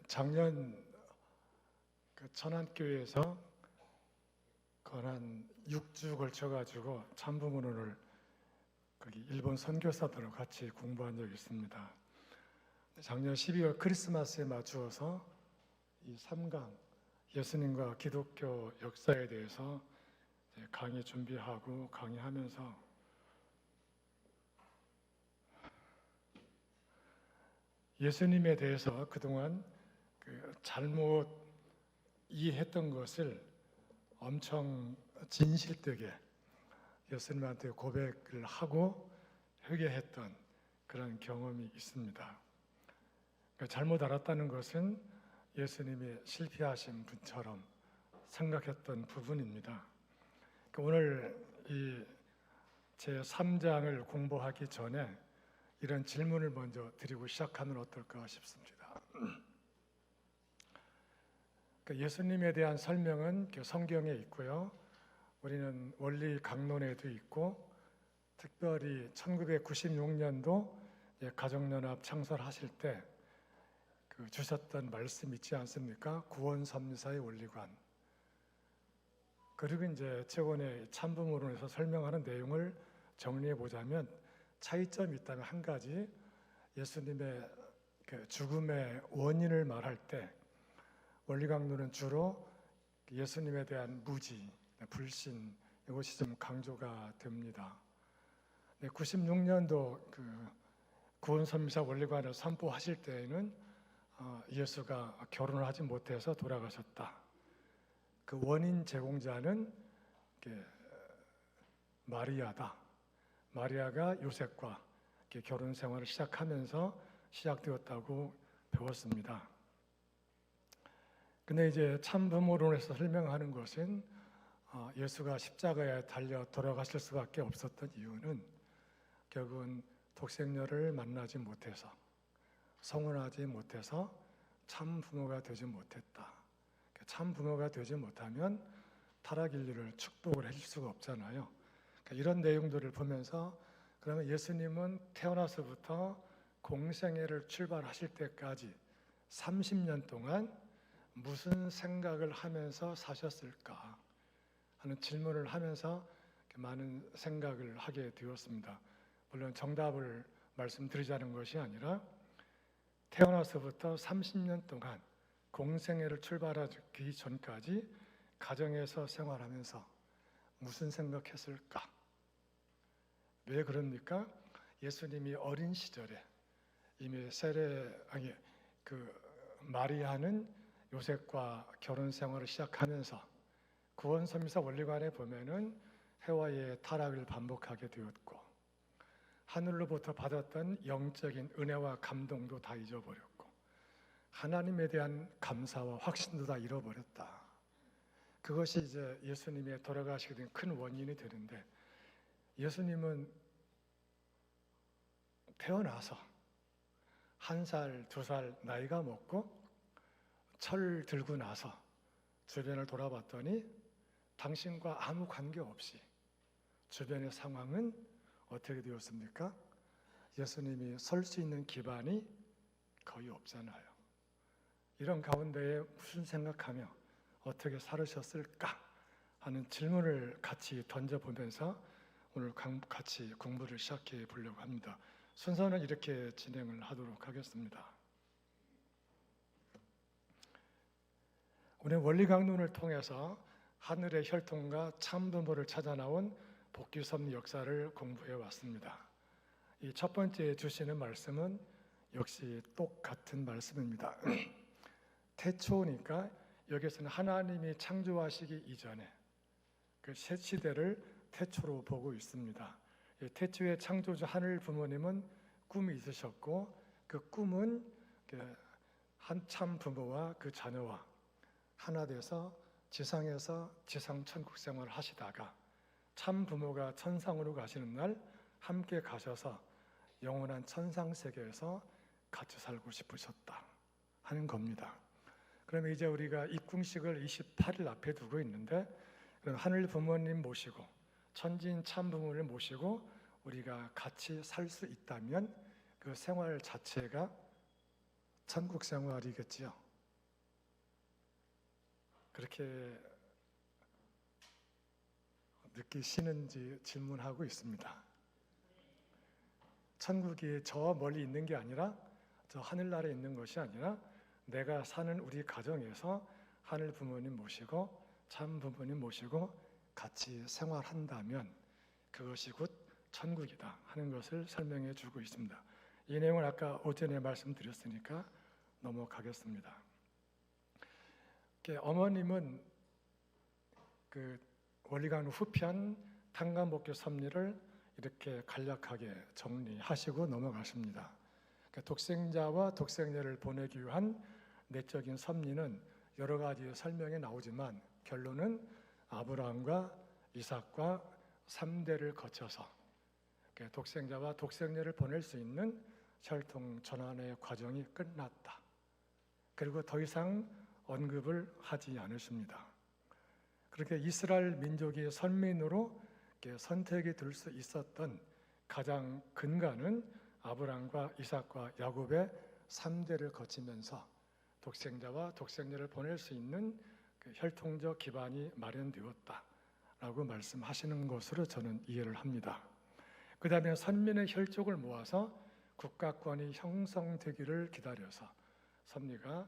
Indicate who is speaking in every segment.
Speaker 1: 작년 천안교회에서 한 6주 걸쳐가지고 참부문을 거기 일본 선교사들과 같이 공부한 적이 있습니다. 작년 12월 크리스마스에 맞추어서 이 3강 예수님과 기독교 역사에 대해서 강의 준비하고 강의하면서 예수님에 대해서 그동안 잘못 이해했던 것을 엄청 진실되게 예수님한테 고백을 하고 회개했던 그런 경험이 있습니다. 잘못 알았다는 것은 예수님이 실패하신 분처럼 생각했던 부분입니다. 오늘 이 제 3장을 공부하기 전에 이런 질문을 먼저 드리고 시작하면 어떨까 싶습니다. 예수님에 대한 설명은 성경에 있고요. 우리는 원리 강론에도 있고, 특별히 1996년도 가정연합 창설하실 때 주셨던 말씀 있지 않습니까? 구원섭리사의 원리관. 그리고 이제 최근에 참부문론에서 설명하는 내용을 정리해 보자면 차이점이 있다면 한 가지, 예수님의 죽음의 원인을 말할 때 원리강론은 주로 예수님에 대한 무지, 불신, 이것이 좀 강조가 됩니다. 96년도 구원섭리사 원리관을 선포하실 때에는 예수가 결혼을 하지 못해서 돌아가셨다. 그 원인 제공자는 마리아다. 마리아가 요셉과 결혼 생활을 시작하면서 시작되었다고 배웠습니다. 근데 이제 참부모론에서 설명하는 것은 예수가 십자가에 달려 돌아가실 수밖에 없었던 이유는 결국은 독생녀를 만나지 못해서, 성혼하지 못해서 참부모가 되지 못했다. 참부모가 되지 못하면 타락 인류를 축복을 해줄 수가 없잖아요. 이런 내용들을 보면서 그러면 예수님은 태어나서부터 공생애를 출발하실 때까지 30년 동안 무슨 생각을 하면서 사셨을까 하는 질문을 하면서 많은 생각을 하게 되었습니다. 물론 정답을 말씀드리자는 것이 아니라 태어나서부터 30년 동안 공생애를 출발하기 전까지 가정에서 생활하면서 무슨 생각했을까? 왜 그럽니까? 예수님이 어린 시절에 이미 마리아는 요셉과 결혼 생활을 시작하면서 구원섭리사 원리관에 보면은 해와의 타락을 반복하게 되었고, 하늘로부터 받았던 영적인 은혜와 감동도 다 잊어버렸고, 하나님에 대한 감사와 확신도 다 잃어버렸다. 그것이 이제 예수님의 돌아가시게 된 큰 원인이 되는데, 예수님은 태어나서 1살, 2살 나이가 먹고 철 들고 나서 주변을 돌아봤더니 당신과 아무 관계없이 주변의 상황은 어떻게 되었습니까? 예수님이 설 수 있는 기반이 거의 없잖아요. 이런 가운데에 무슨 생각하며 어떻게 살으셨을까 하는 질문을 같이 던져보면서 오늘 같이 공부를 시작해 보려고 합니다. 순서는 이렇게 진행을 하도록 하겠습니다. 우리 원리강론을 통해서 하늘의 혈통과 참부모를 찾아 나온 복귀섭리 역사를 공부해 왔습니다. 이 첫 번째 주시는 말씀은 역시 똑같은 말씀입니다. 태초니까 여기서는 하나님이 창조하시기 이전에 그 새 시대를 태초로 보고 있습니다. 태초의 창조주 하늘 부모님은 꿈이 있으셨고, 그 꿈은 한 참 부모와 그 자녀와 하나 돼서 지상에서 지상 천국 생활을 하시다가 참 부모가 천상으로 가시는 날 함께 가셔서 영원한 천상 세계에서 같이 살고 싶으셨다 하는 겁니다. 그러면 이제 우리가 입궁식을 28일 앞에 두고 있는데, 그럼 하늘 부모님 모시고 천진 참 부모를 모시고 우리가 같이 살 수 있다면 그 생활 자체가 천국 생활이겠지요. 그렇게 느끼시는지 질문하고 있습니다. 천국이 저 멀리 있는 게 아니라 저 하늘나라에 있는 것이 아니라 내가 사는 우리 가정에서 하늘 부모님 모시고 참 부모님 모시고 같이 생활한다면 그것이 곧 천국이다 하는 것을 설명해 주고 있습니다. 이 내용을 아까 오전에 말씀드렸으니까 넘어가겠습니다. 어머님은 그 원리강론 후편 탕감복교 섭리를 이렇게 간략하게 정리하시고 넘어가십니다. 독생자와 독생녀를 보내기 위한 내적인 섭리는 여러 가지 설명이 나오지만 결론은 아브라함과 이삭과 3대를 거쳐서 독생자와 독생녀를 보낼 수 있는 혈통 전환의 과정이 끝났다. 그리고 더 이상 언급을 하지 않으십니다. 그렇게 이스라엘 민족이 선민으로 선택이 될 수 있었던 가장 근간은 아브라함과 이삭과 야곱의 3대를 거치면서 독생자와 독생녀를 보낼 수 있는 그 혈통적 기반이 마련되었다라고 말씀하시는 것으로 저는 이해를 합니다. 그 다음에 선민의 혈족을 모아서 국가권이 형성되기를 기다려서 섭리가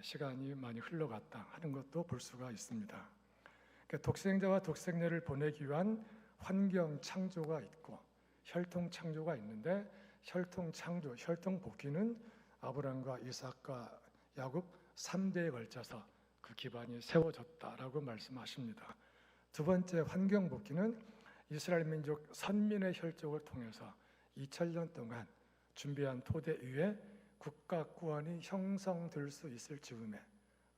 Speaker 1: 시간이 많이 흘러갔다 하는 것도 볼 수가 있습니다. 독생자와 독생녀를 보내기 위한 환경 창조가 있고 혈통 창조가 있는데 혈통 창조, 혈통 복귀는 아브라함과 이삭과 야곱 3대에 걸쳐서 그 기반이 세워졌다라고 말씀하십니다. 두 번째 환경 복귀는 이스라엘 민족 선민의 혈족을 통해서 2000년 동안 준비한 토대 위에 국가 구원이 형성될 수 있을 즈음에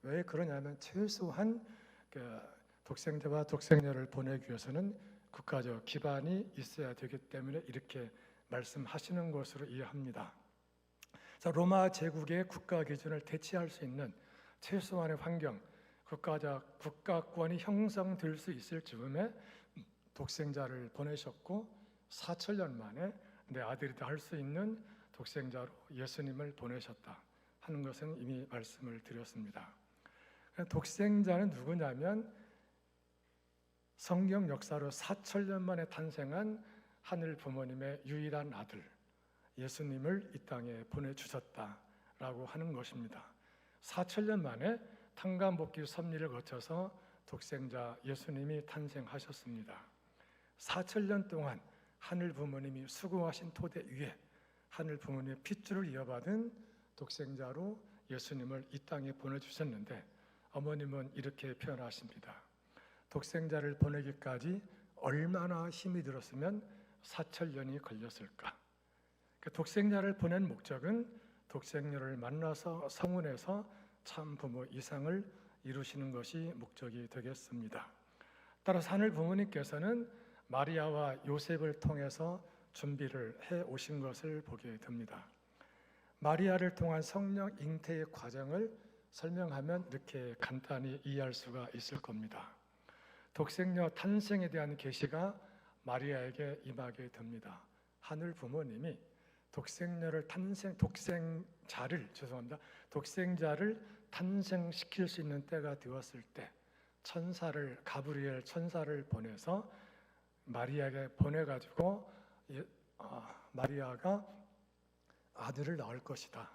Speaker 1: 왜 그러냐면 최소한 독생자와 독생녀를 보내기 위해서는 국가적 기반이 있어야 되기 때문에 이렇게 말씀하시는 것으로 이해합니다. 로마 제국의 국가 기준을 대체할 수 있는 최소한의 환경, 국가권이 형성될 수 있을 즈음에 독생자를 보내셨고 4000년 만에 내 아들이다 할 수 있는 독생자로 예수님을 보내셨다 하는 것은 이미 말씀을 드렸습니다. 독생자는 누구냐면 성경 역사로 4000년 만에 탄생한 하늘 부모님의 유일한 아들 예수님을 이 땅에 보내주셨다라고 하는 것입니다. 4000년 만에 탕감복귀 섭리를 거쳐서 독생자 예수님이 탄생하셨습니다. 4000년 동안 하늘 부모님이 수고하신 토대 위에 하늘 부모님의 핏줄을 이어받은 독생자로 예수님을 이 땅에 보내주셨는데 어머님은 이렇게 표현하십니다. 독생자를 보내기까지 얼마나 힘이 들었으면 4000년이 걸렸을까? 독생자를 보낸 목적은 독생녀를 만나서 성혼해서 참 부모 이상을 이루시는 것이 목적이 되겠습니다. 따라서 하늘 부모님께서는 마리아와 요셉을 통해서 준비를 해 오신 것을 보게 됩니다. 마리아를 통한 성령 잉태의 과정을 설명하면 이렇게 간단히 이해할 수가 있을 겁니다. 독생녀 탄생에 대한 계시가 마리아에게 임하게 됩니다. 하늘 부모님이 독생자를 탄생시킬 수 있는 때가 되었을 때 가브리엘 천사를 보내서 마리아에게 보내가지고 마리아가 아들을 낳을 것이다.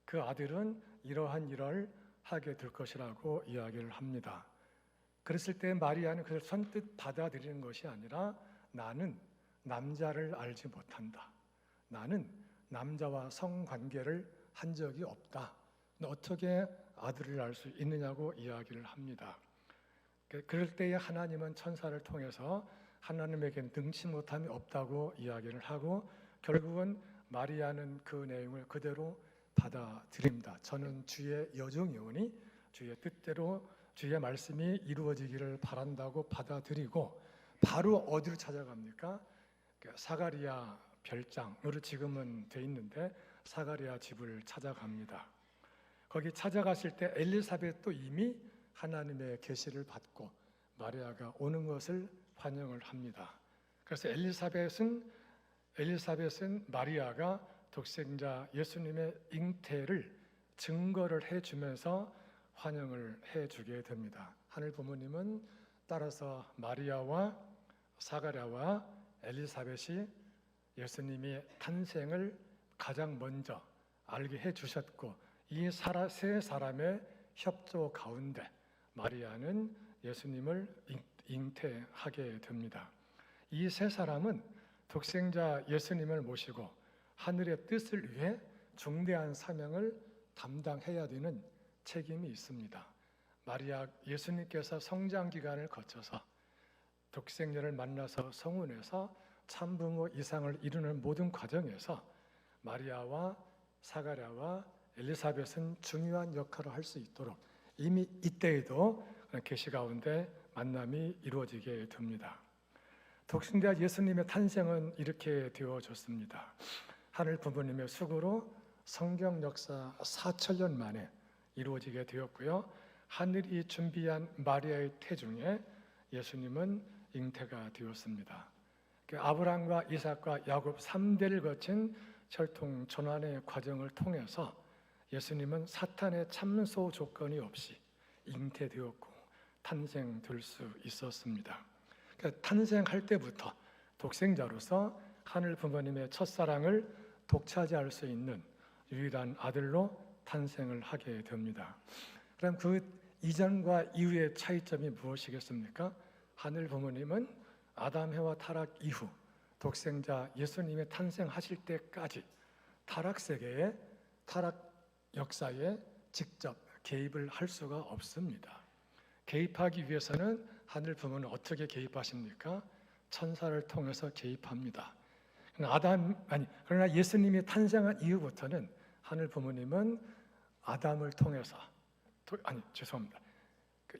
Speaker 1: 그 아들은 이러한 일을 하게 될 것이라고 이야기를 합니다. 그랬을 때 마리아는 그걸 선뜻 받아들이는 것이 아니라 나는 남자를 알지 못한다. 나는 남자와 성관계를 한 적이 없다. 어떻게 아들을 알 수 있느냐고 이야기를 합니다. 그럴 때에 하나님은 천사를 통해서 하나님에게 능치 못함이 없다고 이야기를 하고 결국은 마리아는 그 내용을 그대로 받아들입니다. 저는 주의 여종이오니 주의 뜻대로 주의 말씀이 이루어지기를 바란다고 받아들이고 바로 어디로 찾아갑니까? 사가리야 별장으로 지금은 돼 있는데 사가리야 집을 찾아갑니다. 거기 찾아갔을 때 엘리사벳도 이미 하나님의 계시를 받고 마리아가 오는 것을 환영을 합니다. 그래서 엘리사벳은 마리아가 독생자 예수님의 잉태를 증거를 해주면서 환영을 해주게 됩니다. 하늘 부모님은 따라서 마리아와 사가랴와 엘리사벳이 예수님의 탄생을 가장 먼저 알게 해주셨고, 이 세 사람의 협조 가운데 마리아는 예수님을 잉태하게 됩니다. 이 세 사람은 독생자 예수님을 모시고 하늘의 뜻을 위해 중대한 사명을 담당해야 되는 책임이 있습니다. 마리아 예수님께서 성장 기간을 거쳐서 독생자를 만나서 성혼해서 참부모 이상을 이루는 모든 과정에서 마리아와 사가랴와 엘리사벳은 중요한 역할을 할 수 있도록 이미 이때에도 계시 가운데 만남이 이루어지게 됩니다. 독생자 예수님의 탄생은 이렇게 되어졌습니다. 하늘 부모님의 수고로 성경 역사 4,000년 만에 이루어지게 되었고요. 하늘이 준비한 마리아의 태중에 예수님은 잉태가 되었습니다. 아브라함과 이삭과 야곱 3대를 거친 혈통 전환의 과정을 통해서 예수님은 사탄의 참소 조건이 없이 잉태되었고 탄생될 수 있었습니다. 탄생할 때부터 독생자로서 하늘 부모님의 첫사랑을 독차지할 수 있는 유일한 아들로 탄생을 하게 됩니다. 그럼 그 이전과 이후의 차이점이 무엇이겠습니까? 하늘 부모님은 아담 해와 타락 이후 독생자 예수님의 탄생하실 때까지 타락 세계에, 타락 역사에 직접 개입을 할 수가 없습니다. 개입하기 위해서는 하늘 부모는 어떻게 개입하십니까? 천사를 통해서 개입합니다. 그러나 예수님이 탄생한 이후부터는 하늘 부모님은 아담을 통해서,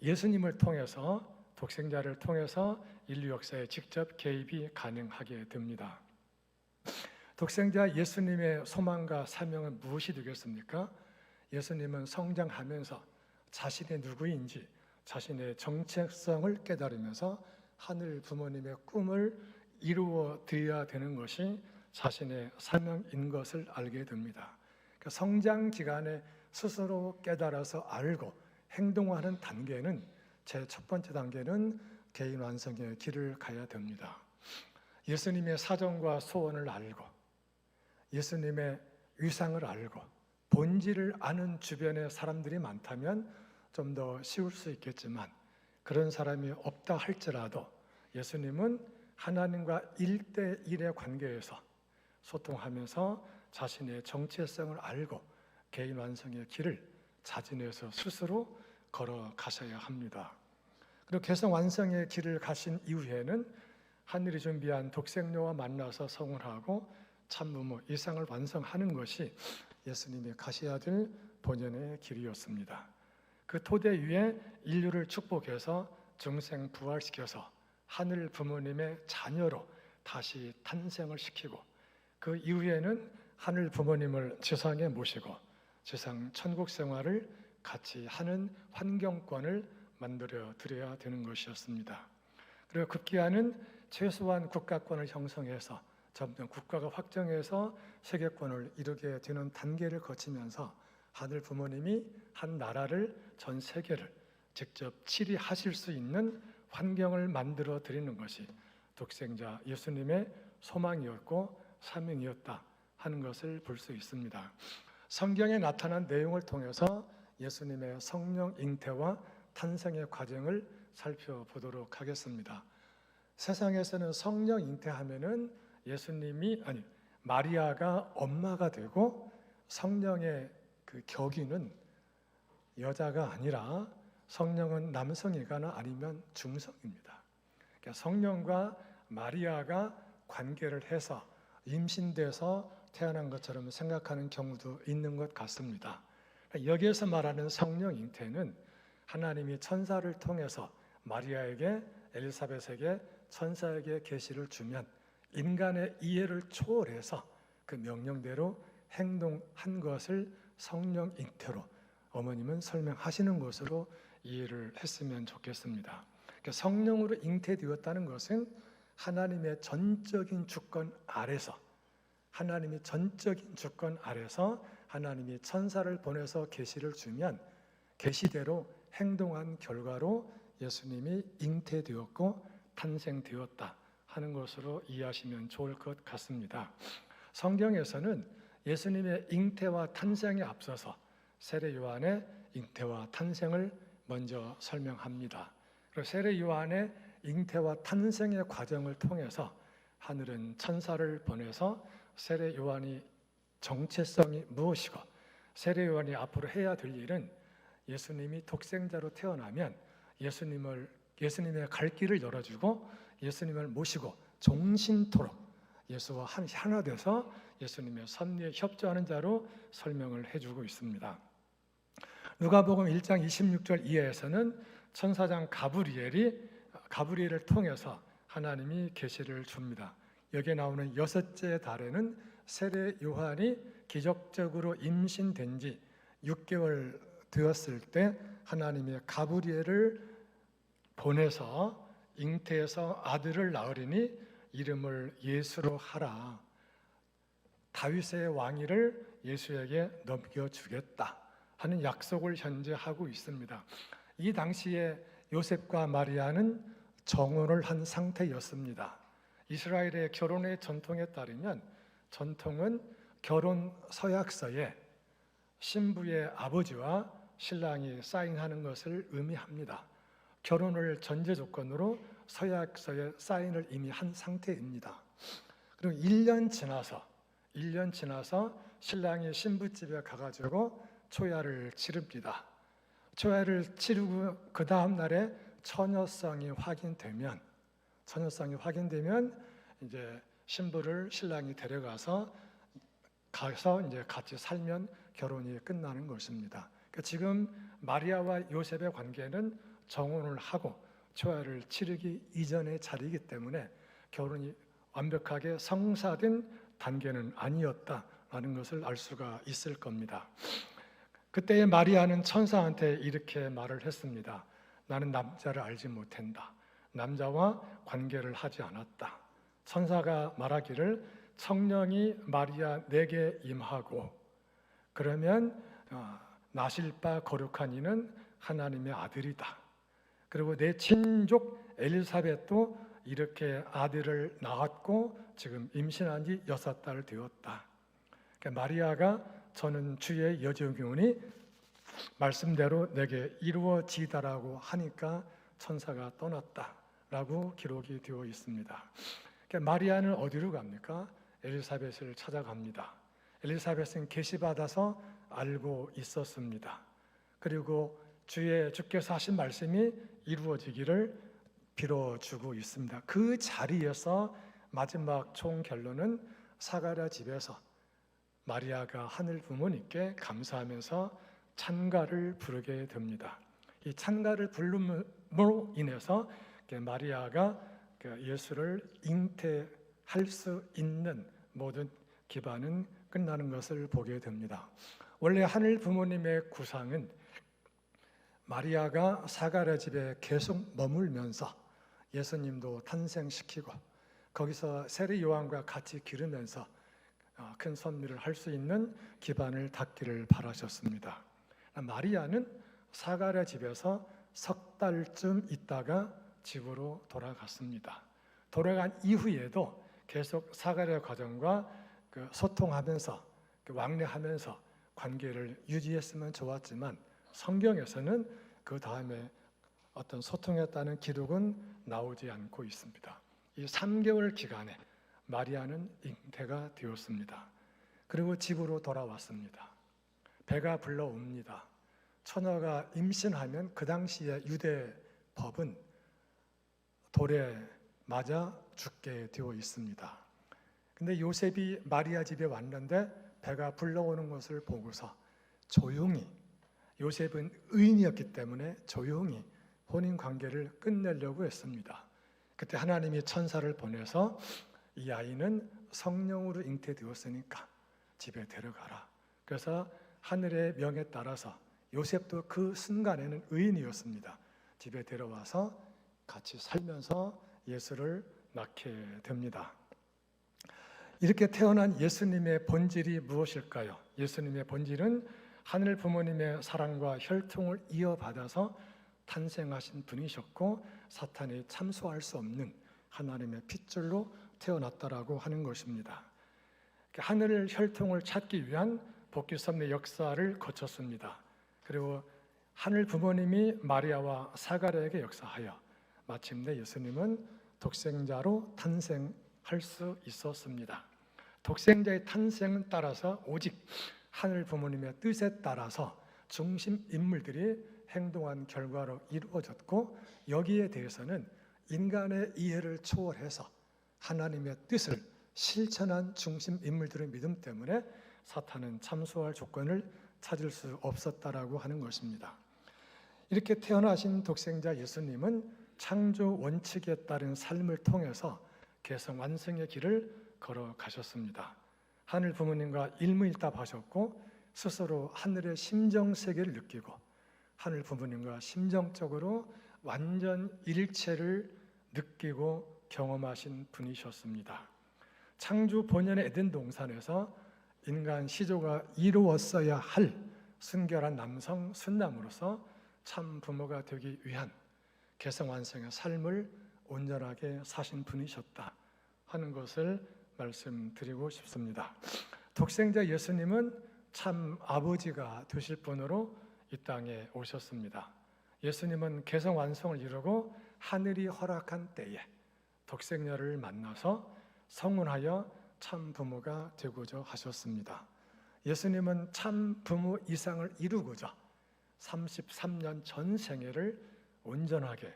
Speaker 1: 예수님을 통해서, 독생자를 통해서 인류 역사에 직접 개입이 가능하게 됩니다. 독생자 예수님의 소망과 사명은 무엇이 되겠습니까? 예수님은 성장하면서 자신의 누구인지, 자신의 정체성을 깨달으면서 하늘 부모님의 꿈을 이루어 드려야 되는 것이 자신의 사명인 것을 알게 됩니다. 성장 기간에 스스로 깨달아서 알고 행동하는 단계는, 제 첫 번째 단계는 개인 완성의 길을 가야 됩니다. 예수님의 사정과 소원을 알고 예수님의 위상을 알고 본질을 아는 주변의 사람들이 많다면 좀 더 쉬울 수 있겠지만, 그런 사람이 없다 할지라도 예수님은 하나님과 1대1의 관계에서 소통하면서 자신의 정체성을 알고 개인 완성의 길을 자진해서 스스로 걸어가셔야 합니다. 그리고 개성 완성의 길을 가신 이후에는 하늘이 준비한 독생녀와 만나서 성혼하고 참부모 이상을 완성하는 것이 예수님이 가셔야 될 본연의 길이었습니다. 그 토대 위에 인류를 축복해서 중생 부활시켜서 하늘 부모님의 자녀로 다시 탄생을 시키고, 그 이후에는 하늘 부모님을 지상에 모시고 지상 천국 생활을 같이 하는 환경권을 만들어 드려야 되는 것이었습니다. 그리고 급기야는 최소한 국가권을 형성해서 점점 국가가 확정해서 세계권을 이루게 되는 단계를 거치면서 하늘 부모님이 한 나라를, 전 세계를 직접 치리하실 수 있는 환경을 만들어 드리는 것이 독생자 예수님의 소망이었고 사명이었다 하는 것을 볼 수 있습니다. 성경에 나타난 내용을 통해서 예수님의 성령 잉태와 탄생의 과정을 살펴보도록 하겠습니다. 세상에서는 성령 잉태하면은 마리아가 엄마가 되고 성령의 그 격위는 여자가 아니라 성령은 남성이거나 아니면 중성입니다. 그러니까 성령과 마리아가 관계를 해서 임신돼서 태어난 것처럼 생각하는 경우도 있는 것 같습니다. 여기에서 말하는 성령 잉태는 하나님이 천사를 통해서 마리아에게, 엘리사벳에게, 천사에게 계시를 주면 인간의 이해를 초월해서 그 명령대로 행동한 것을 성령 잉태로 어머님은 설명하시는 것으로 이해를 했으면 좋겠습니다. 그러니까 성령으로 잉태되었다는 것은 하나님의 전적인 주권 아래서, 하나님이 전적인 주권 아래서 하나님이 천사를 보내서 계시를 주면 계시대로 행동한 결과로 예수님이 잉태되었고 탄생되었다 하는 것으로 이해하시면 좋을 것 같습니다. 성경에서는 예수님의 잉태와 탄생에 앞서서 세례 요한의 잉태와 탄생을 먼저 설명합니다. 그리고 세례 요한의 잉태와 탄생의 과정을 통해서 하늘은 천사를 보내서 세례 요한이 정체성이 무엇이고 세례 요한이 앞으로 해야 될 일은 예수님이 독생자로 태어나면 예수님의 갈 길을 열어주고 예수님을 모시고 종신토록 예수와 하나 돼서 예수님의 섭리에 협조하는 자로 설명을 해주고 있습니다. 누가복음 1장 26절 이하에서는 천사장 가브리엘을 통해서 하나님이 계시를 줍니다. 여기에 나오는 6째 달에는 세례 요한이 기적적으로 임신된 지 6개월 되었을 때 하나님의 가브리엘을 보내서 잉태해서 아들을 낳으리니 이름을 예수로 하라. 다윗의 왕위를 예수에게 넘겨주겠다 하는 약속을 현재 하고 있습니다. 이 당시에 요셉과 마리아는 정혼을 한 상태였습니다. 이스라엘의 결혼의 전통에 따르면 전통은 결혼 서약서에 신부의 아버지와 신랑이 사인하는 것을 의미합니다. 결혼을 전제 조건으로 서약서에 사인을 이미 한 상태입니다. 그리고 1년 지나서 신랑이 신부집에 가가지고 초야를 치릅니다. 초야를 치르고 그 다음 날에 처녀성이 확인되면 이제 신부를 신랑이 데려가서 이제 같이 살면 결혼이 끝나는 것입니다. 그러니까 지금 마리아와 요셉의 관계는 정혼을 하고 초야를 치르기 이전의 자리이기 때문에 결혼이 완벽하게 성사된 단계는 아니었다라는 것을 알 수가 있을 겁니다. 그때의 마리아는 천사한테 이렇게 말을 했습니다. 나는 남자를 알지 못한다. 남자와 관계를 하지 않았다. 천사가 말하기를 성령이 마리아 내게 임하고 그러면 나실 바 거룩한 이는 하나님의 아들이다. 그리고 내 친족 엘리사벳도 이렇게 아들을 낳았고 지금 임신한 지 6달 되었다. 그러니까 마리아가 저는 주의 여종이오니 말씀대로 내게 이루어지다라고 하니까 천사가 떠났다라고 기록이 되어 있습니다. 그러니까 마리아는 어디로 갑니까? 엘리사벳을 찾아갑니다. 엘리사벳은 계시받아서 알고 있었습니다. 그리고 주께서 하신 말씀이 이루어지기를 빌어주고 있습니다. 그 자리에서 마지막 총결론은 사가랴 집에서 마리아가 하늘 부모님께 감사하면서 찬가를 부르게 됩니다. 이 찬가를 부름으로 인해서 마리아가 예수를 잉태할 수 있는 모든 기반은 끝나는 것을 보게 됩니다. 원래 하늘 부모님의 구상은 마리아가 사가랴 집에 계속 머물면서 예수님도 탄생시키고 거기서 세례 요한과 같이 기르면서 큰 선미를 할 수 있는 기반을 닦기를 바라셨습니다. 마리아는 사가랴 집에서 석 달쯤 있다가 집으로 돌아갔습니다. 돌아간 이후에도 계속 사가랴 가정과 소통하면서 왕래하면서 관계를 유지했으면 좋았지만 성경에서는 그 다음에 어떤 소통했다는 기록은 나오지 않고 있습니다. 이 3개월 기간에 마리아는 잉태가 되었습니다. 그리고 집으로 돌아왔습니다. 배가 불러옵니다. 처녀가 임신하면 그 당시에 유대 법은 돌에 맞아 죽게 되어 있습니다. 근데 요셉이 마리아 집에 왔는데 배가 불러오는 것을 보고서 조용히, 요셉은 의인이었기 때문에 조용히 혼인 관계를 끝내려고 했습니다. 그때 하나님이 천사를 보내서 이 아이는 성령으로 잉태되었으니까 집에 데려가라. 그래서 하늘의 명에 따라서 요셉도 그 순간에는 의인이었습니다. 집에 데려와서 같이 살면서 예수를 낳게 됩니다. 이렇게 태어난 예수님의 본질이 무엇일까요? 예수님의 본질은 하늘 부모님의 사랑과 혈통을 이어받아서 탄생하신 분이셨고 사탄이 참소할 수 없는 하나님의 핏줄로 태어났다라고 하는 것입니다. 하늘 혈통을 찾기 위한 복귀 섭리 역사를 거쳤습니다. 그리고 하늘 부모님이 마리아와 사가랴에게 역사하여 마침내 예수님은 독생자로 탄생할 수 있었습니다. 독생자의 탄생은 따라서 오직 하늘 부모님의 뜻에 따라서 중심 인물들이 행동한 결과로 이루어졌고, 여기에 대해서는 인간의 이해를 초월해서 하나님의 뜻을 실천한 중심 인물들의 믿음 때문에 사탄은 참소할 조건을 찾을 수 없었다라고 하는 것입니다. 이렇게 태어나신 독생자 예수님은 창조 원칙에 따른 삶을 통해서 개성 완성의 길을 걸어가셨습니다. 하늘 부모님과 일무일답하셨고 스스로 하늘의 심정 세계를 느끼고 하늘 부모님과 심정적으로 완전 일체를 느끼고 경험하신 분이셨습니다. 창조 본연의 에덴 동산에서 인간 시조가 이루었어야 할 순결한 남성 순남으로서 참 부모가 되기 위한 개성완성의 삶을 온전하게 사신 분이셨다 하는 것을 말씀드리고 싶습니다. 독생자 예수님은 참 아버지가 되실 분으로 이 땅에 오셨습니다. 예수님은 개성완성을 이루고 하늘이 허락한 때에 독생자를 만나서 성혼하여 참 부모가 되고자 하셨습니다. 예수님은 참 부모 이상을 이루고자 33년 전 생애를 온전하게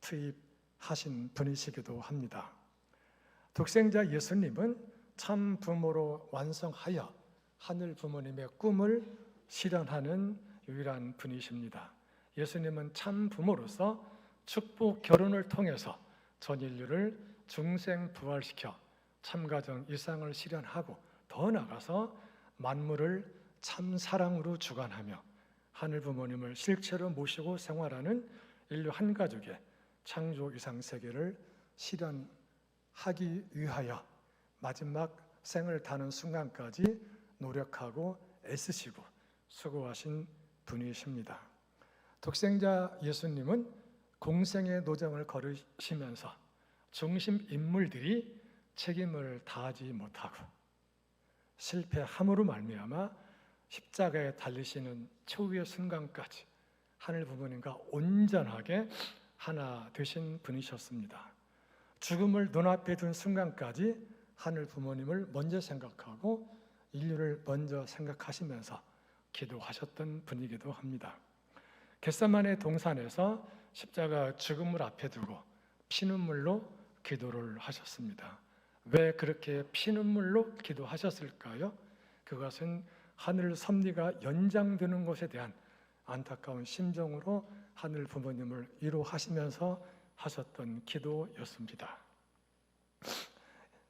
Speaker 1: 투입하신 분이시기도 합니다. 독생자 예수님은 참 부모로 완성하여 하늘 부모님의 꿈을 실현하는 유일한 분이십니다. 예수님은 참 부모로서 축복 결혼을 통해서 전 인류를 중생 부활시켜 참가정 이상을 실현하고 더 나아가서 만물을 참 사랑으로 주관하며 하늘 부모님을 실체로 모시고 생활하는 인류 한 가족의 창조 이상 세계를 실현하기 위하여 마지막 생을 다는 순간까지 노력하고 애쓰시고 수고하신 분이십니다. 독생자 예수님은 공생의 노정을 걸으시면서 중심 인물들이 책임을 다하지 못하고 실패함으로 말미암아 십자가에 달리시는 최후의 순간까지 하늘 부모님과 온전하게 하나 되신 분이셨습니다. 죽음을 눈앞에 둔 순간까지 하늘 부모님을 먼저 생각하고 인류를 먼저 생각하시면서 기도하셨던 분이기도 합니다. 겟세마네 동산에서 십자가 죽음을 앞에 두고 피눈물로 기도를 하셨습니다. 왜 그렇게 피눈물로 기도하셨을까요? 그것은 하늘 섭리가 연장되는 것에 대한 안타까운 심정으로 하늘 부모님을 위로하시면서 하셨던 기도였습니다.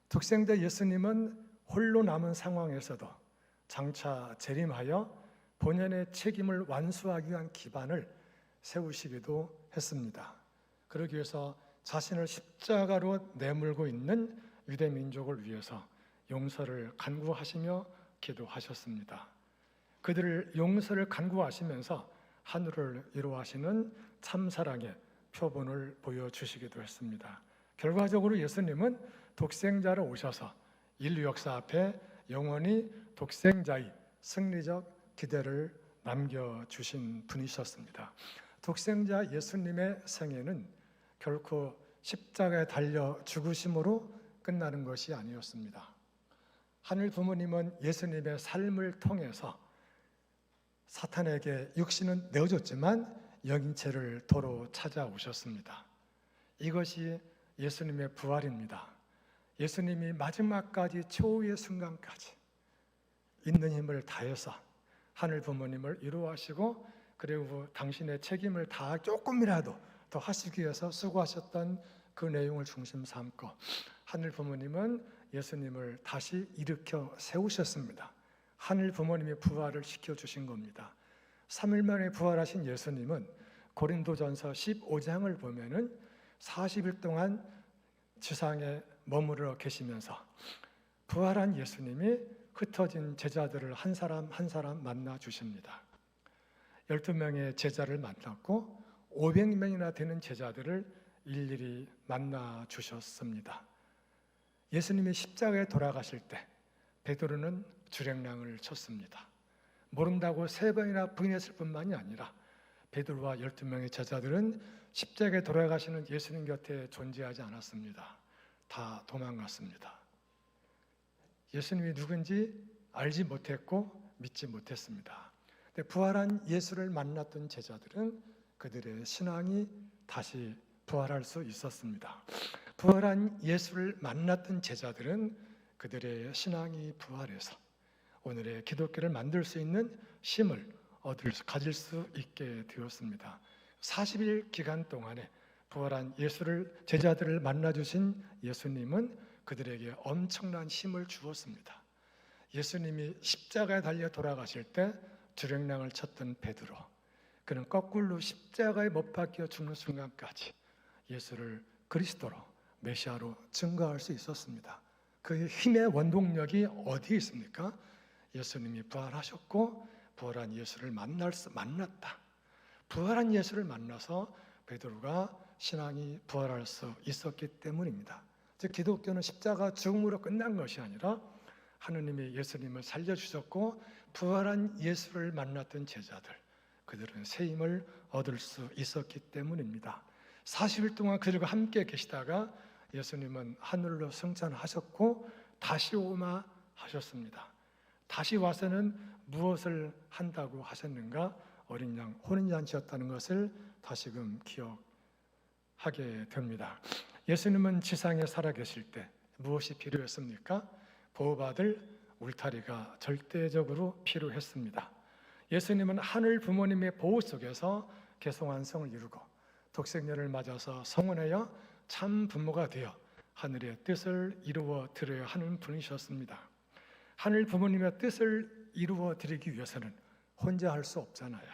Speaker 1: 독생자 예수님은 홀로 남은 상황에서도 장차 재림하여 본연의 책임을 완수하기 위한 기반을 세우시기도 했습니다. 그러기 위해서 자신을 십자가로 내몰고 있는 유대 민족을 위해서 용서를 간구하시며 기도하셨습니다. 그들을 용서를 간구하시면서 하늘을 위로하시는 참사랑의 표본을 보여주시기도 했습니다. 결과적으로 예수님은 독생자로 오셔서 인류 역사 앞에 영원히 독생자의 승리적 기대를 남겨주신 분이셨습니다. 독생자 예수님의 생애는 결코 십자가에 달려 죽으심으로 끝나는 것이 아니었습니다. 하늘 부모님은 예수님의 삶을 통해서 사탄에게 육신은 내어줬지만 영인체를 도로 찾아오셨습니다. 이것이 예수님의 부활입니다. 예수님이 마지막까지 최후의 순간까지 있는 힘을 다해서 하늘 부모님을 위로하시고 그리고 당신의 책임을 다 조금이라도 더 하시기 위해서 수고하셨던 그 내용을 중심 삼고 하늘 부모님은 예수님을 다시 일으켜 세우셨습니다. 하늘 부모님이 부활을 시켜주신 겁니다. 3일 만에 부활하신 예수님은 고린도전서 15장을 보면은 40일 동안 지상에 머무르러 계시면서 부활한 예수님이 흩어진 제자들을 한 사람 한 사람 만나 주십니다. 12명의 제자를 만났고 500명이나 되는 제자들을 일일이 만나 주셨습니다. 예수님이 십자가에 돌아가실 때 베드로는 주랭랑을 쳤습니다. 모른다고 3번이나 부인했을 뿐만이 아니라 베드로와 12명의 제자들은 십자가에 돌아가시는 예수님 곁에 존재하지 않았습니다. 다 도망갔습니다. 예수님이 누군지 알지 못했고 믿지 못했습니다. 근데 부활한 예수를 만났던 제자들은 그들의 신앙이 다시 부활할 수 있었습니다. 부활한 예수를 만났던 제자들은 그들의 신앙이 부활해서 오늘의 기독교를 만들 수 있는 힘을 가질 수 있게 되었습니다. 40일 기간 동안에 부활한 제자들을 만나주신 예수님은 그들에게 엄청난 힘을 주었습니다. 예수님이 십자가에 달려 돌아가실 때 주랭랑을 쳤던 베드로, 그는 거꾸로 십자가에 못 박혀 죽는 순간까지 예수를 그리스도로, 메시아로 증거할 수 있었습니다. 그 힘의 원동력이 어디에 있습니까? 예수님이 부활하셨고 부활한 예수를 만났다. 부활한 예수를 만나서 베드로가 신앙이 부활할 수 있었기 때문입니다. 즉 기독교는 십자가 죽음으로 끝난 것이 아니라 하느님이 예수님을 살려주셨고 부활한 예수를 만났던 제자들, 그들은 새 힘을 얻을 수 있었기 때문입니다. 40일 동안 그들과 함께 계시다가 예수님은 하늘로 승천하셨고 다시 오마 하셨습니다. 다시 와서는 무엇을 한다고 하셨는가? 어린 양 혼인잔치였다는 것을 다시금 기억하게 됩니다. 예수님은 지상에 살아계실 때 무엇이 필요했습니까? 보호받을 울타리가 절대적으로 필요했습니다. 예수님은 하늘 부모님의 보호 속에서 개성한 성을 이루고 독생녀를 맞아서 성원하여 참 부모가 되어 하늘의 뜻을 이루어 드려야 하는 분이셨습니다. 하늘 부모님의 뜻을 이루어 드리기 위해서는 혼자 할 수 없잖아요.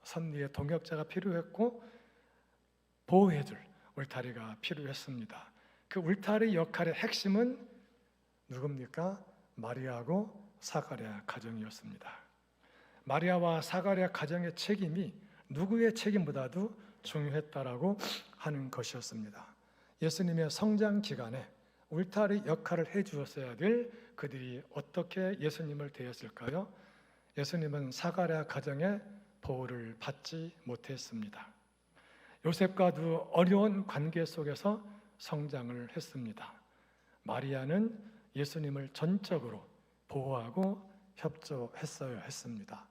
Speaker 1: 섭리의 동역자가 필요했고 보호해줄 울타리가 필요했습니다. 그 울타리 역할의 핵심은 누굽니까? 마리아하고 사가랴 가정이었습니다. 마리아와 사가랴 가정의 책임이 누구의 책임보다도 중요했다라고 하는 것이었습니다. 예수님의 성장 기간에 울타리 역할을 해주었어야 될 그들이 어떻게 예수님을 대했을까요? 예수님은 사가랴 가정의 보호를 받지 못했습니다. 요셉과도 어려운 관계 속에서 성장을 했습니다. 마리아는 예수님을 전적으로 보호하고 협조했어야 했습니다.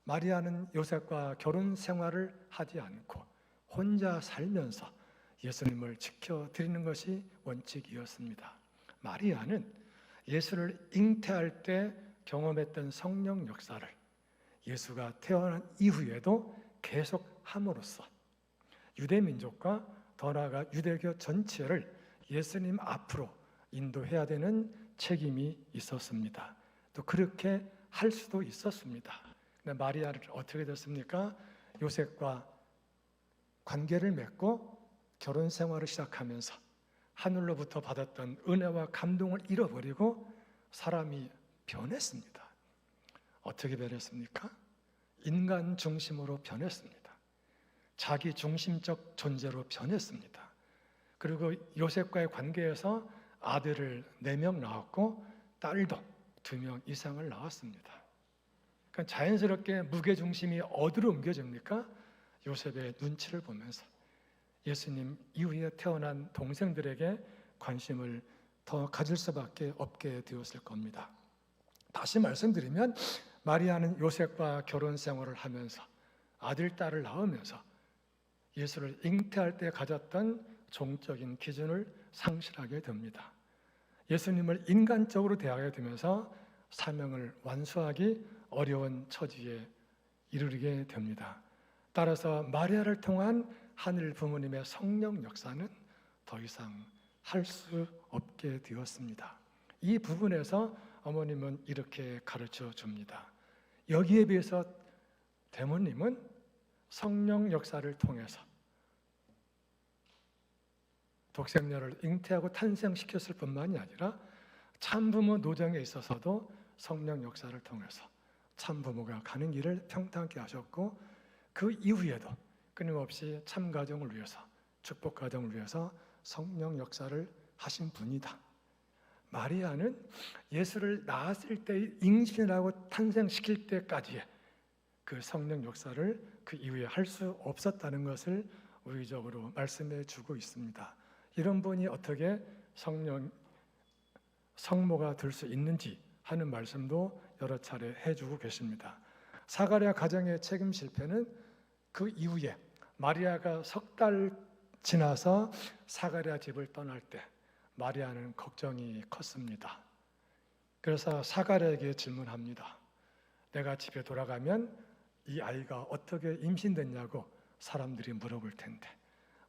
Speaker 1: 마리아는 요셉과 결혼 생활을 하지 않고 혼자 살면서 예수님을 지켜드리는 것이 원칙이었습니다. 마리아는 예수를 잉태할 때 경험했던 성령 역사를 예수가 태어난 이후에도 계속 함으로써 유대민족과 더 나아가 유대교 전체를 예수님 앞으로 인도해야 되는 책임이 있었습니다. 또 그렇게 할 수도 있었습니다. 근데 마리아를 어떻게 됐습니까? 요셉과 관계를 맺고 결혼 생활을 시작하면서 하늘로부터 받았던 은혜와 감동을 잃어버리고 사람이 변했습니다. 어떻게 변했습니까? 인간 중심으로 변했습니다. 자기 중심적 존재로 변했습니다. 그리고 요셉과의 관계에서 아들을 4명 낳았고 딸도 2명 이상을 낳았습니다. 그러니까 자연스럽게 무게중심이 어디로 옮겨집니까? 요셉의 눈치를 보면서 예수님 이후에 태어난 동생들에게 관심을 더 가질 수밖에 없게 되었을 겁니다. 다시 말씀드리면 마리아는 요셉과 결혼 생활을 하면서 아들, 딸을 낳으면서 예수를 잉태할 때 가졌던 종적인 기준을 상실하게 됩니다. 예수님을 인간적으로 대하게 되면서 사명을 완수하기 어려운 처지에 이르게 됩니다. 따라서 마리아를 통한 하늘 부모님의 성령 역사는 더 이상 할 수 없게 되었습니다. 이 부분에서 어머님은 이렇게 가르쳐 줍니다. 여기에 비해서 대모님은 성령 역사를 통해서 독생녀를 잉태하고 탄생시켰을 뿐만이 아니라 참부모 노정에 있어서도 성령 역사를 통해서 참부모가 가는 길을 평탄케 하셨고 그 이후에도 끊임없이 참 가정을 위해서, 축복 가정을 위해서 성령 역사를 하신 분이다. 마리아는 예수를 낳았을 때 임신하고 탄생시킬 때까지의 그 성령 역사를 그 이후에 할 수 없었다는 것을 우의적으로 말씀해 주고 있습니다. 이런 분이 어떻게 성모가 될 수 있는지 하는 말씀도 여러 차례 해주고 계십니다. 사가랴 가정의 책임 실패는 그 이후에 마리아가 석 달 지나서 사가랴 집을 떠날 때 마리아는 걱정이 컸습니다. 그래서 사가랴에게 질문합니다. 내가 집에 돌아가면 이 아이가 어떻게 임신됐냐고 사람들이 물어볼 텐데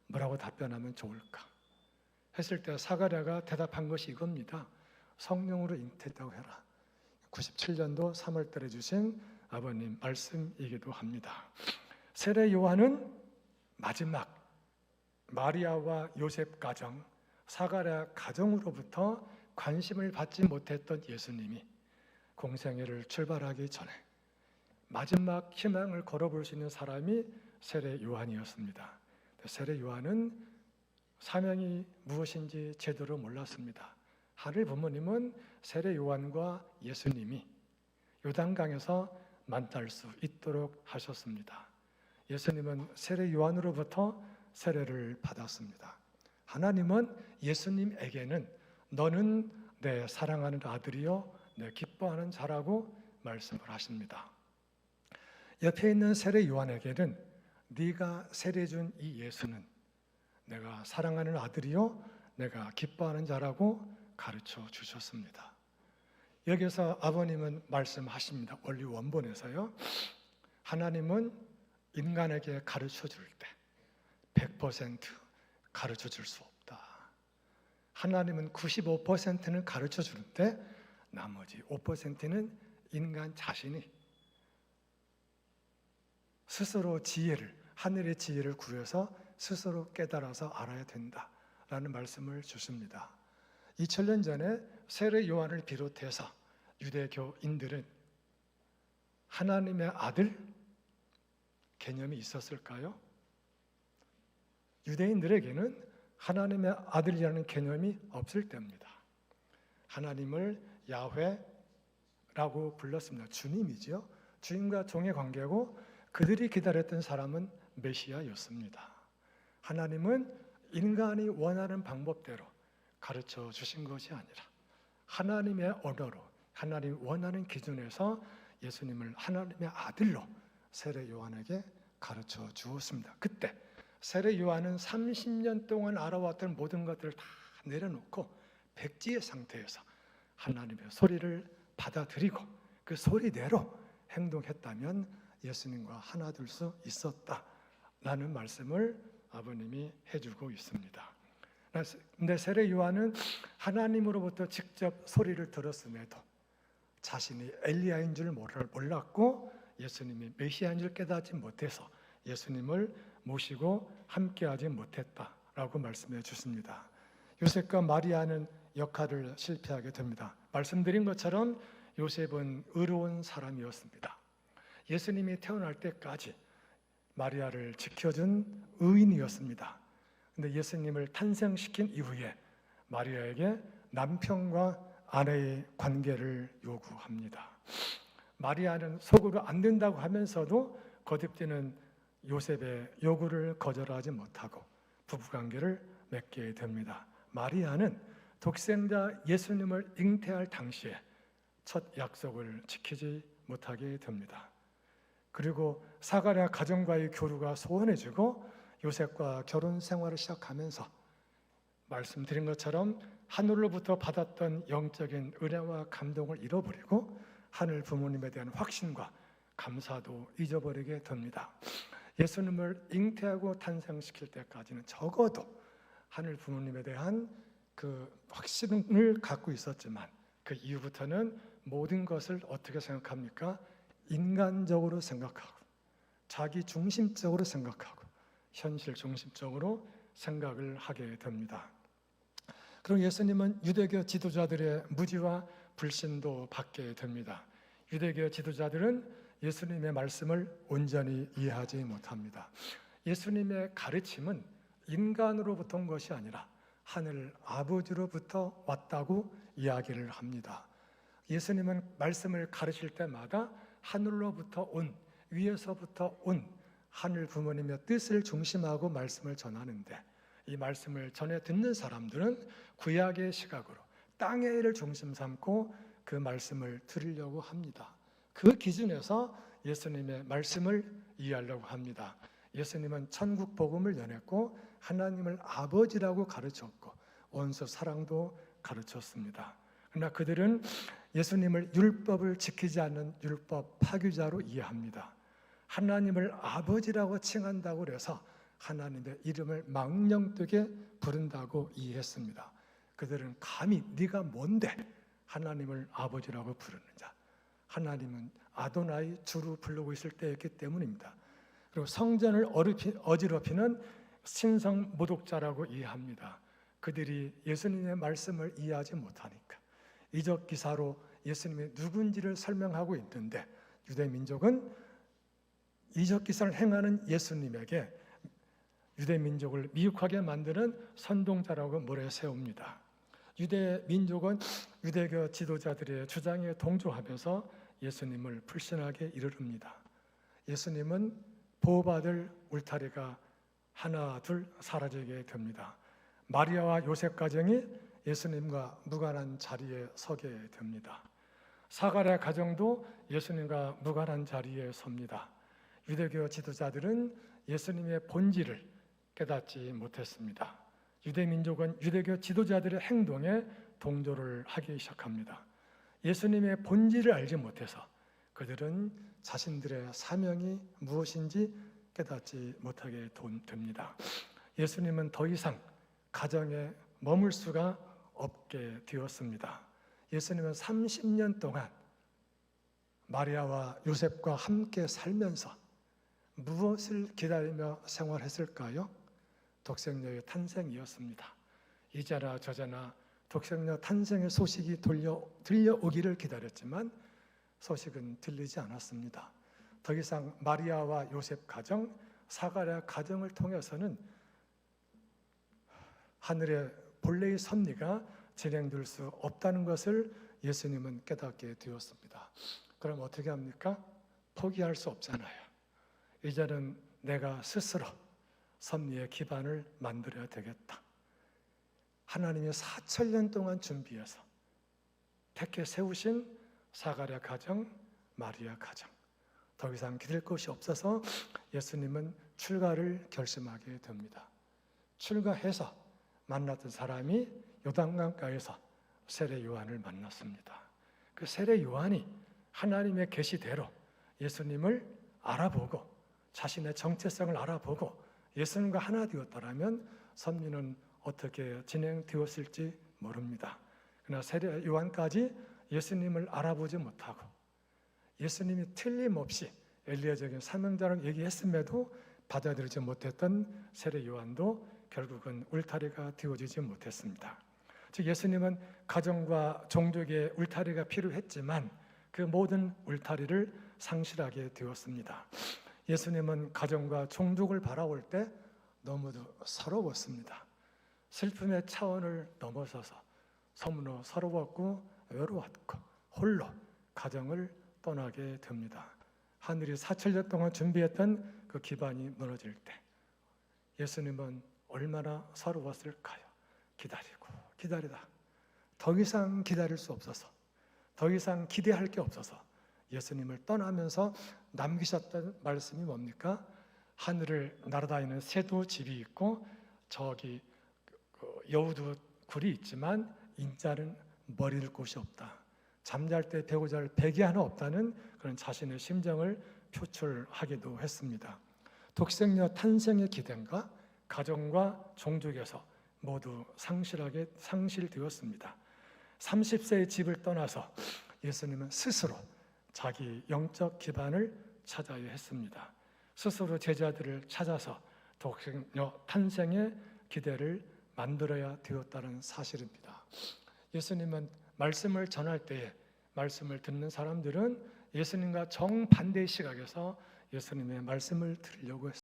Speaker 1: 뭐라고 답변하면 좋을까? 했을 때 사가랴가 대답한 것이 이겁니다. 성령으로 잉태했다고 해라. 97년도 3월달에 주신 아버님 말씀이기도 합니다. 세례 요한은 마지막 마리아와 요셉 가정, 사가랴 가정으로부터 관심을 받지 못했던 예수님이 공생애를 출발하기 전에 마지막 희망을 걸어볼 수 있는 사람이 세례 요한이었습니다. 세례 요한은 사명이 무엇인지 제대로 몰랐습니다. 하늘 부모님은 세례 요한과 예수님이 요단강에서 만날 수 있도록 하셨습니다. 예수님은 세례 요한으로부터 세례를 받았습니다. 하나님은 예수님에게는 너는 내 사랑하는 아들이요 내 기뻐하는 자라고 말씀을 하십니다. 옆에 있는 세례 요한에게는 네가 세례 준 이 예수는 내가 사랑하는 아들이요 내가 기뻐하는 자라고 가르쳐 주셨습니다. 여기서 아버님은 말씀하십니다. 원리 원본에서요. 하나님은 인간에게 가르쳐 줄 때 100% 가르쳐 줄 수 없다. 하나님은 95%는 가르쳐 주는데 나머지 5%는 인간 자신이 스스로 지혜를, 하늘의 지혜를 구해서 스스로 깨달아서 알아야 된다라는 말씀을 주십니다. 2000년 전에 세례 요한을 비롯해서 유대교인들은 하나님의 아들 개념이 있었을까요? 유대인들에게는 하나님의 아들이라는 개념이 없을 때입니다. 하나님을 야훼라고 불렀습니다. 주님이죠. 주인과 종의 관계고 그들이 기다렸던 사람은 메시아였습니다. 하나님은 인간이 원하는 방법대로 가르쳐 주신 것이 아니라 하나님의 언어로 하나님이 원하는 기준에서 예수님을 하나님의 아들로 세례 요한에게 가르쳐 주었습니다. 그때 세례 요한은 30년 동안 알아왔던 모든 것들을 다 내려놓고 백지의 상태에서 하나님의 소리를 받아들이고 그 소리대로 행동했다면 예수님과 하나 될 수 있었다라는 말씀을 아버님이 해주고 있습니다. 근데 세례 요한은 하나님으로부터 직접 소리를 들었음에도 자신이 엘리야인 줄 몰랐고 예수님이 메시아인 줄 깨닫지 못해서 예수님을 모시고 함께하지 못했다라고 말씀해 주십니다. 요셉과 마리아는 역할을 실패하게 됩니다. 말씀드린 것처럼 요셉은 의로운 사람이었습니다. 예수님이 태어날 때까지 마리아를 지켜준 의인이었습니다. 그런데 예수님을 탄생시킨 이후에 마리아에게 남편과 아내의 관계를 요구합니다. 마리아는 속으로 안 된다고 하면서도 거듭되는 요셉의 요구를 거절하지 못하고 부부관계를 맺게 됩니다. 마리아는 독생자 예수님을 잉태할 당시에 첫 약속을 지키지 못하게 됩니다. 그리고 사가랴 가정과의 교류가 소원해지고 요셉과 결혼 생활을 시작하면서 말씀드린 것처럼 하늘로부터 받았던 영적인 은혜와 감동을 잃어버리고 하늘 부모님에 대한 확신과 감사도 잊어버리게 됩니다. 예수님을 잉태하고 탄생시킬 때까지는 적어도 하늘 부모님에 대한 그 확신을 갖고 있었지만 그 이후부터는 모든 것을 어떻게 생각합니까? 인간적으로 생각하고 자기 중심적으로 생각하고 현실 중심적으로 생각을 하게 됩니다. 그리고 예수님은 유대교 지도자들의 무지와 불신도 받게 됩니다. 유대교 지도자들은 예수님의 말씀을 온전히 이해하지 못합니다. 예수님의 가르침은 인간으로부터 온 것이 아니라 하늘 아버지로부터 왔다고 이야기를 합니다. 예수님은 말씀을 가르칠 때마다 하늘로부터 온, 위에서부터 온 하늘 부모님의 뜻을 중심하고 말씀을 전하는데, 이 말씀을 전해 듣는 사람들은 구약의 시각으로 땅의 일을 중심 삼고 그 말씀을 들으려고 합니다. 그 기준에서 예수님의 말씀을 이해하려고 합니다. 예수님은 천국 복음을 전했고 하나님을 아버지라고 가르쳤고 원수 사랑도 가르쳤습니다. 그러나 그들은 예수님을 율법을 지키지 않는 율법 파괴자로 이해합니다. 하나님을 아버지라고 칭한다고 해서 하나님의 이름을 망령되게 부른다고 이해했습니다. 그들은 감히 네가 뭔데 하나님을 아버지라고 부르느냐, 하나님은 아도나이 주로 부르고 있을 때였기 때문입니다. 그리고 성전을 어지럽히는 신성 모독자라고 이해합니다. 그들이 예수님의 말씀을 이해하지 못하니까 이적 기사로 예수님이 누군지를 설명하고 있는데, 유대 민족은 이적 기사를 행하는 예수님에게 유대 민족을 미혹하게 만드는 선동자라고 몰아 세웁니다. 유대 민족은 유대교 지도자들의 주장에 동조하면서 예수님을 불신하게 이르릅니다. 예수님은 보호받을 울타리가 하나 둘 사라지게 됩니다. 마리아와 요셉 가정이 예수님과 무관한 자리에 서게 됩니다. 사가랴 가정도 예수님과 무관한 자리에 섭니다. 유대교 지도자들은 예수님의 본질을 깨닫지 못했습니다. 유대 민족은 유대교 지도자들의 행동에 동조를 하기 시작합니다. 예수님의 본질을 알지 못해서 그들은 자신들의 사명이 무엇인지 깨닫지 못하게 됩니다. 예수님은 더 이상 가정에 머물 수가 없게 되었습니다. 예수님은 30년 동안 마리아와 요셉과 함께 살면서 무엇을 기다리며 생활했을까요? 독생녀의 탄생이었습니다. 이자나 저자나 독생녀 탄생의 소식이 들려오기를 기다렸지만 소식은 들리지 않았습니다. 더 이상 마리아와 요셉 가정, 사가랴 가정을 통해서는 하늘의 본래의 섭리가 진행될 수 없다는 것을 예수님은 깨닫게 되었습니다. 그럼 어떻게 합니까? 포기할 수 없잖아요. 이제는 내가 스스로 섭리의 기반을 만들어야 되겠다. 하나님이 4,000년 동안 준비해서 택해 세우신 사가랴 가정, 마리아 가정, 더 이상 기댈 것이 없어서 예수님은 출가를 결심하게 됩니다. 출가해서 만났던 사람이 요단강가에서 세례 요한을 만났습니다. 그 세례 요한이 하나님의 계시대로 예수님을 알아보고 자신의 정체성을 알아보고 예수님과 하나 되었더라면 섭리는 어떻게 진행되었을지 모릅니다. 그러나 세례 요한까지 예수님을 알아보지 못하고 예수님이 틀림없이 엘리야적인 사명자라고 얘기했음에도 받아들이지 못했던 세례 요한도 결국은 울타리가 되어지지 못했습니다. 즉 예수님은 가정과 종족의 울타리가 필요했지만 그 모든 울타리를 상실하게 되었습니다. 예수님은 가정과 종족을 바라볼 때 너무도 서러웠습니다. 슬픔의 차원을 넘어서서 너무나 서러웠고 외로웠고 홀로 가정을 떠나게 됩니다. 하늘이 4,000년 동안 준비했던 그 기반이 무너질 때 예수님은 얼마나 서러웠을까요? 기다리고 기다리다 더 이상 기다릴 수 없어서, 더 이상 기대할 게 없어서 예수님을 떠나면서 남기셨던 말씀이 뭡니까? 하늘을 날아다니는 새도 집이 있고 저기 여우도 굴이 있지만 인자는 머리 둘 곳이 없다. 잠잘 때 베고 잘 베개 하나 없다는 그런 자신의 심정을 표출하기도 했습니다. 독생녀 탄생의 기대가 가정과 종족에서 모두 상실되었습니다. 30세의 집을 떠나서 예수님은 스스로 자기 영적 기반을 찾아야 했습니다. 스스로 제자들을 찾아서 독생녀 탄생의 기대를 만들어야 되었다는 사실입니다. 예수님은 말씀을 전할 때에 말씀을 듣는 사람들은 예수님과 정반대의 시각에서 예수님의 말씀을 들으려고 했습니다.